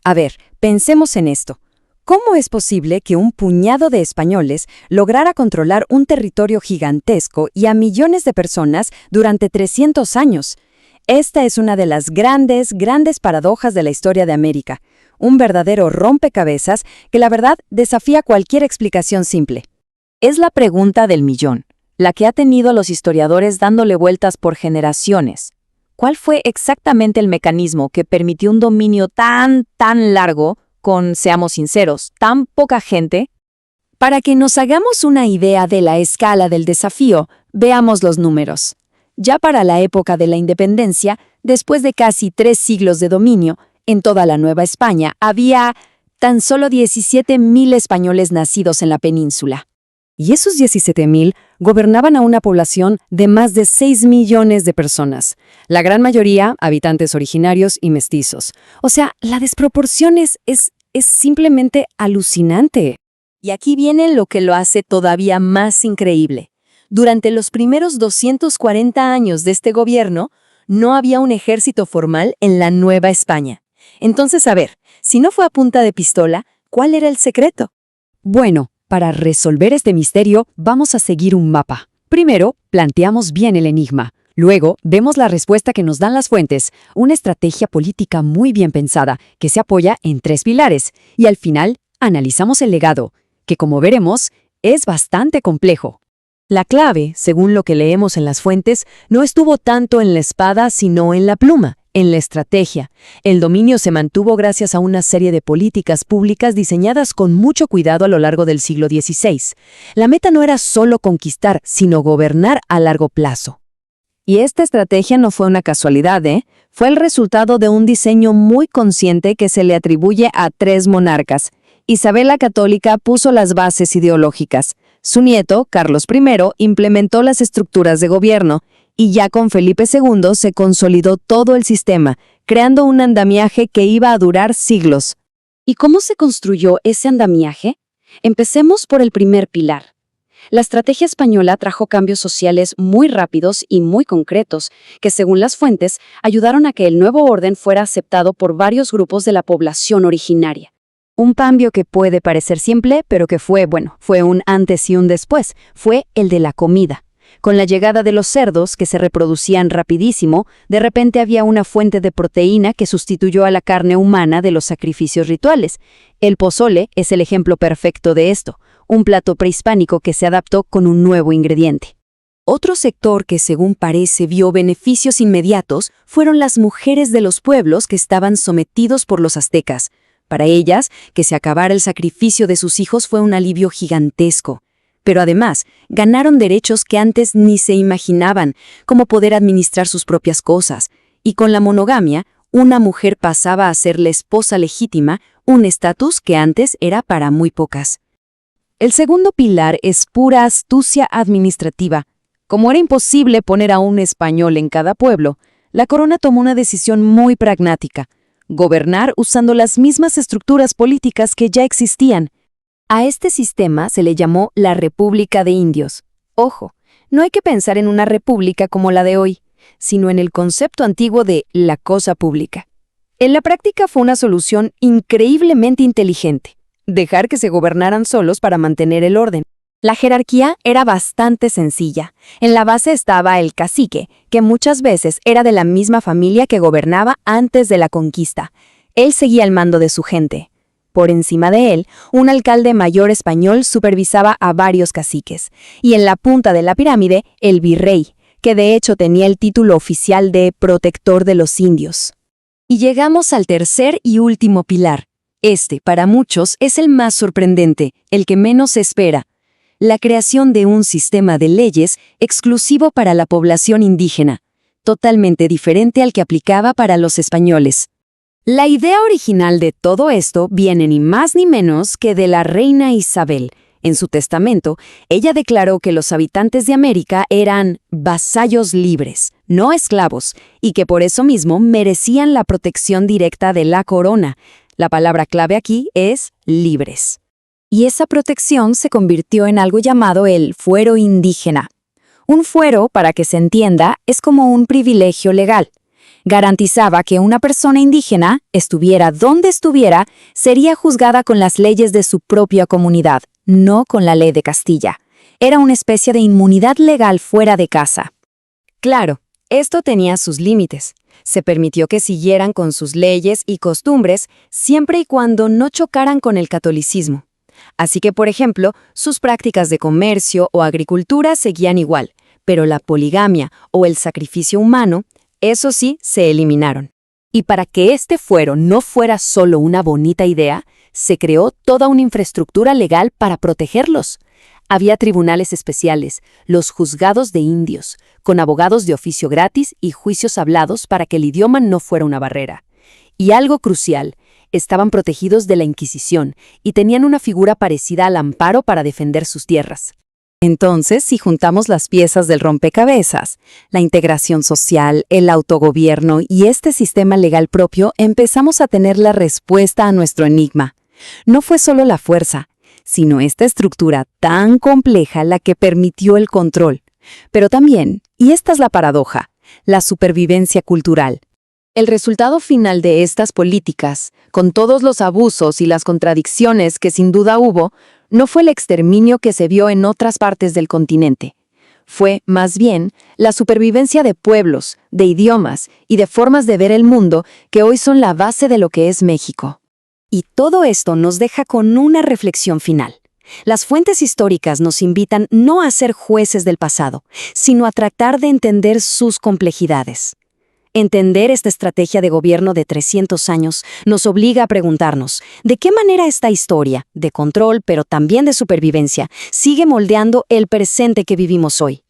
A ver, pensemos en esto. ¿Cómo es posible que un puñado de españoles lograra controlar un territorio gigantesco y a millones de personas durante 300 años? Esta es una de las grandes paradojas de la historia de América. Un verdadero rompecabezas que la verdad desafía cualquier explicación simple. Es la pregunta del millón, la que ha tenido a los historiadores dándole vueltas por generaciones. ¿Cuál fue exactamente el mecanismo que permitió un dominio tan largo con, seamos sinceros, tan poca gente? Para que nos hagamos una idea de la escala del desafío, veamos los números. Ya para la época de la independencia, después de casi 3 siglos de dominio, en toda la Nueva España había tan solo 17,000 españoles nacidos en la península. Y esos 17,000 gobernaban a una población de más de 6 millones de personas, la gran mayoría habitantes originarios y mestizos. O sea, la desproporción es simplemente alucinante. Y aquí viene lo que lo hace todavía más increíble. Durante los primeros 240 años de este gobierno, no había un ejército formal en la Nueva España. Entonces, a ver, si no fue a punta de pistola, ¿cuál era el secreto? Bueno, para resolver este misterio, vamos a seguir un mapa. Primero, planteamos bien el enigma. Luego, vemos la respuesta que nos dan las fuentes, una estrategia política muy bien pensada, que se apoya en 3 pilares. Y al final, analizamos el legado, que como veremos, es bastante complejo. La clave, según lo que leemos en las fuentes, no estuvo tanto en la espada, sino en la pluma, en la estrategia. El dominio se mantuvo gracias a una serie de políticas públicas diseñadas con mucho cuidado a lo largo del siglo XVI. La meta no era solo conquistar, sino gobernar a largo plazo. Y esta estrategia no fue una casualidad, Fue el resultado de un diseño muy consciente que se le atribuye a 3 monarcas. Isabel la Católica puso las bases ideológicas. Su nieto, Carlos I, implementó las estructuras de gobierno, y ya con Felipe II se consolidó todo el sistema, creando un andamiaje que iba a durar siglos. ¿Y cómo se construyó ese andamiaje? Empecemos por el primer pilar. La estrategia española trajo cambios sociales muy rápidos y muy concretos, que según las fuentes, ayudaron a que el nuevo orden fuera aceptado por varios grupos de la población originaria. Un cambio que puede parecer simple, pero que fue un antes y un después, fue el de la comida. Con la llegada de los cerdos, que se reproducían rapidísimo, de repente había una fuente de proteína que sustituyó a la carne humana de los sacrificios rituales. El pozole es el ejemplo perfecto de esto, un plato prehispánico que se adaptó con un nuevo ingrediente. Otro sector que según parece vio beneficios inmediatos fueron las mujeres de los pueblos que estaban sometidos por los aztecas. Para ellas, que se acabara el sacrificio de sus hijos fue un alivio gigantesco. Pero además, ganaron derechos que antes ni se imaginaban, como poder administrar sus propias cosas. Y con la monogamia, una mujer pasaba a ser la esposa legítima, un estatus que antes era para muy pocas. El segundo pilar es pura astucia administrativa. Como era imposible poner a un español en cada pueblo, la corona tomó una decisión muy pragmática: gobernar usando las mismas estructuras políticas que ya existían. A este sistema se le llamó la República de Indios. Ojo, no hay que pensar en una república como la de hoy, sino en el concepto antiguo de la cosa pública. En la práctica fue una solución increíblemente inteligente: dejar que se gobernaran solos para mantener el orden. La jerarquía era bastante sencilla. En la base estaba el cacique, que muchas veces era de la misma familia que gobernaba antes de la conquista. Él seguía el mando de su gente. Por encima de él, un alcalde mayor español supervisaba a varios caciques. Y en la punta de la pirámide, el virrey, que de hecho tenía el título oficial de protector de los indios. Y llegamos al tercer y último pilar. Este, para muchos, es el más sorprendente, el que menos se espera: la creación de un sistema de leyes exclusivo para la población indígena, totalmente diferente al que aplicaba para los españoles. La idea original de todo esto viene ni más ni menos que de la reina Isabel. En su testamento, ella declaró que los habitantes de América eran vasallos libres, no esclavos, y que por eso mismo merecían la protección directa de la corona. La palabra clave aquí es libres. Y esa protección se convirtió en algo llamado el fuero indígena. Un fuero, para que se entienda, es como un privilegio legal. Garantizaba que una persona indígena, estuviera donde estuviera, sería juzgada con las leyes de su propia comunidad, no con la ley de Castilla. Era una especie de inmunidad legal fuera de casa. Claro, esto tenía sus límites. Se permitió que siguieran con sus leyes y costumbres siempre y cuando no chocaran con el catolicismo. Así que, por ejemplo, sus prácticas de comercio o agricultura seguían igual, pero la poligamia o el sacrificio humano, eso sí, se eliminaron. Y para que este fuero no fuera solo una bonita idea, se creó toda una infraestructura legal para protegerlos. Había tribunales especiales, los juzgados de indios, con abogados de oficio gratis y juicios hablados para que el idioma no fuera una barrera. Y algo crucial, estaban protegidos de la Inquisición y tenían una figura parecida al amparo para defender sus tierras. Entonces, si juntamos las piezas del rompecabezas, la integración social, el autogobierno y este sistema legal propio, empezamos a tener la respuesta a nuestro enigma. No fue solo la fuerza, sino esta estructura tan compleja la que permitió el control. Pero también, y esta es la paradoja, la supervivencia cultural. El resultado final de estas políticas, con todos los abusos y las contradicciones que sin duda hubo, no fue el exterminio que se vio en otras partes del continente. Fue, más bien, la supervivencia de pueblos, de idiomas y de formas de ver el mundo que hoy son la base de lo que es México. Y todo esto nos deja con una reflexión final. Las fuentes históricas nos invitan no a ser jueces del pasado, sino a tratar de entender sus complejidades. Entender esta estrategia de gobierno de 300 años nos obliga a preguntarnos, ¿de qué manera esta historia, de control pero también de supervivencia, sigue moldeando el presente que vivimos hoy?